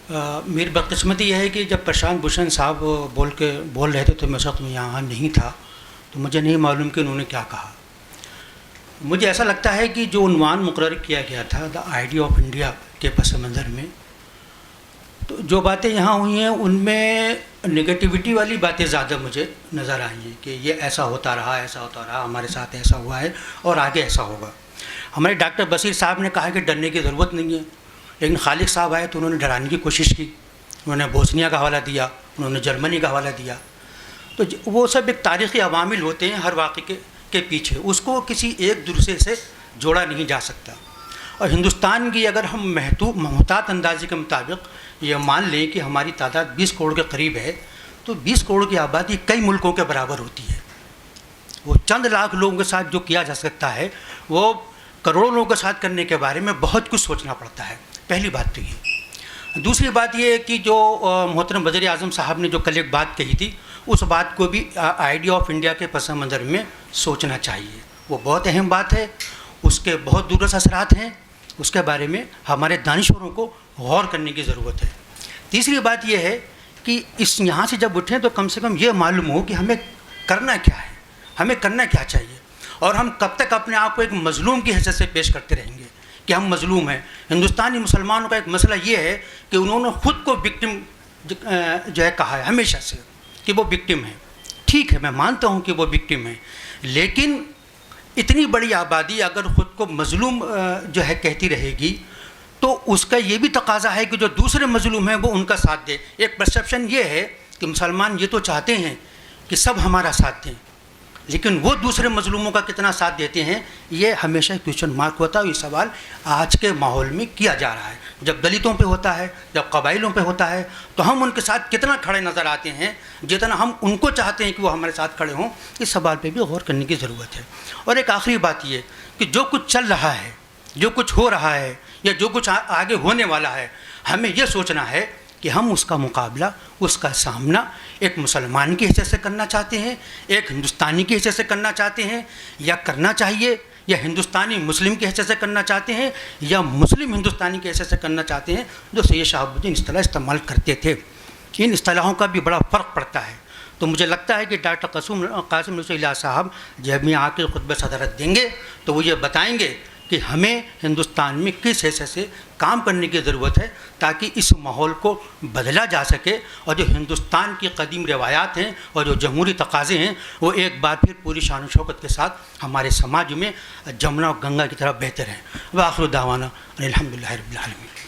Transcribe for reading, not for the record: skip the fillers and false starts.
میری بدقسمتی یہ ہے کہ جب پرشانت بھوشن صاحب بول رہے تھے تو میں اس وقت یہاں نہیں تھا، تو مجھے نہیں معلوم کہ انہوں نے کیا کہا۔ مجھے ایسا لگتا ہے کہ جو عنوان مقرر کیا گیا تھا دا آئیڈیا آف انڈیا کے پس منظر میں، تو جو باتیں یہاں ہوئی ہیں ان میں نگیٹیوٹی والی باتیں زیادہ مجھے نظر آئی ہیں کہ یہ ایسا ہوتا رہا، ہمارے ساتھ ایسا ہوا ہے اور آگے ایسا ہوگا۔ ہمارے ڈاکٹر بصیر صاحب نے کہا کہ ڈرنے کی ضرورت نہیں ہے، لیکن خالق صاحب آئے تو انہوں نے ڈرانے کی کوشش کی، انہوں نے بوسنیا کا حوالہ دیا، انہوں نے جرمنی کا حوالہ دیا۔ تو وہ سب ایک تاریخی عوامل ہوتے ہیں ہر واقعے کے پیچھے، اس کو کسی ایک دوسرے سے جوڑا نہیں جا سکتا۔ اور ہندوستان کی اگر ہم محتاط اندازی کے مطابق یہ مان لیں کہ ہماری تعداد 20 کروڑ کے قریب ہے، تو 20 کروڑ کی آبادی کئی ملکوں کے برابر ہوتی ہے۔ وہ چند لاکھ لوگوں کے ساتھ جو کیا جا سکتا ہے وہ کروڑوں لوگوں کے ساتھ کرنے کے بارے میں بہت کچھ سوچنا پڑتا ہے۔ پہلی بات تو یہ۔ دوسری بات یہ ہے کہ جو محترم وزیر اعظم صاحب نے جو کل ایک بات کہی تھی، اس بات کو بھی آئیڈیا آف انڈیا کے پس منظر میں سوچنا چاہیے۔ وہ بہت اہم بات ہے، اس کے بہت دوررس اثرات ہیں، اس کے بارے میں ہمارے دانشوروں کو غور کرنے کی ضرورت ہے۔ تیسری بات یہ ہے کہ یہاں سے جب اٹھیں تو کم سے کم یہ معلوم ہو کہ ہمیں کرنا کیا ہے، ہمیں کرنا کیا چاہیے، اور ہم کب تک اپنے آپ کو ایک مظلوم کی حیثیت سے پیش کرتے رہیں گے کہ ہم مظلوم ہیں۔ ہندوستانی مسلمانوں کا ایک مسئلہ یہ ہے کہ انہوں نے خود کو وکٹم جو ہے کہا ہے ہمیشہ سے کہ وہ وکٹم ہے۔ ٹھیک ہے، میں مانتا ہوں کہ وہ وکٹم ہے، لیکن اتنی بڑی آبادی اگر خود کو مظلوم جو ہے کہتی رہے گی تو اس کا یہ بھی تقاضا ہے کہ جو دوسرے مظلوم ہیں وہ ان کا ساتھ دے۔ ایک پرسیپشن یہ ہے کہ مسلمان یہ تو چاہتے ہیں کہ سب ہمارا ساتھ دیں، لیکن وہ دوسرے مظلوموں کا کتنا ساتھ دیتے ہیں یہ ہمیشہ کویشچن مارک ہوتا ہے۔ یہ سوال آج کے ماحول میں کیا جا رہا ہے، جب دلتوں پہ ہوتا ہے، جب قبائلوں پہ ہوتا ہے، تو ہم ان کے ساتھ کتنا کھڑے نظر آتے ہیں جتنا ہم ان کو چاہتے ہیں کہ وہ ہمارے ساتھ کھڑے ہوں۔ اس سوال پہ بھی غور کرنے کی ضرورت ہے۔ اور ایک آخری بات یہ کہ جو کچھ چل رہا ہے، جو کچھ ہو رہا ہے، یا جو کچھ آگے ہونے والا ہے، ہمیں یہ سوچنا ہے کہ ہم اس کا مقابلہ، اس کا سامنا ایک مسلمان کی حیثیت سے کرنا چاہتے ہیں، ایک ہندوستانی کی حیثیت سے کرنا چاہتے ہیں، یا کرنا چاہیے، یا ہندوستانی مسلم کی حیثیت سے کرنا چاہتے ہیں، یا مسلم ہندوستانی کی حیثیت سے کرنا چاہتے ہیں، جو سید شہاب الدین اصطلاح استعمال کرتے تھے۔ ان اصطلاحوں کا بھی بڑا فرق پڑتا ہے۔ تو مجھے لگتا ہے کہ ڈاکٹر قاسم رسول اللہ صاحب جب میں آ کے خطبہ صدارت دیں گے تو وہ یہ بتائیں گے کہ ہمیں ہندوستان میں کس حیثیت سے کام کرنے کی ضرورت ہے تاکہ اس ماحول کو بدلا جا سکے، اور جو ہندوستان کی قدیم روایات ہیں اور جو جمہوری تقاضے ہیں وہ ایک بار پھر پوری شان و شوکت کے ساتھ ہمارے سماج میں جمنا اور گنگا کی طرح بہتر ہیں۔ وآخر دعوانا الحمدللہ رب العالمین۔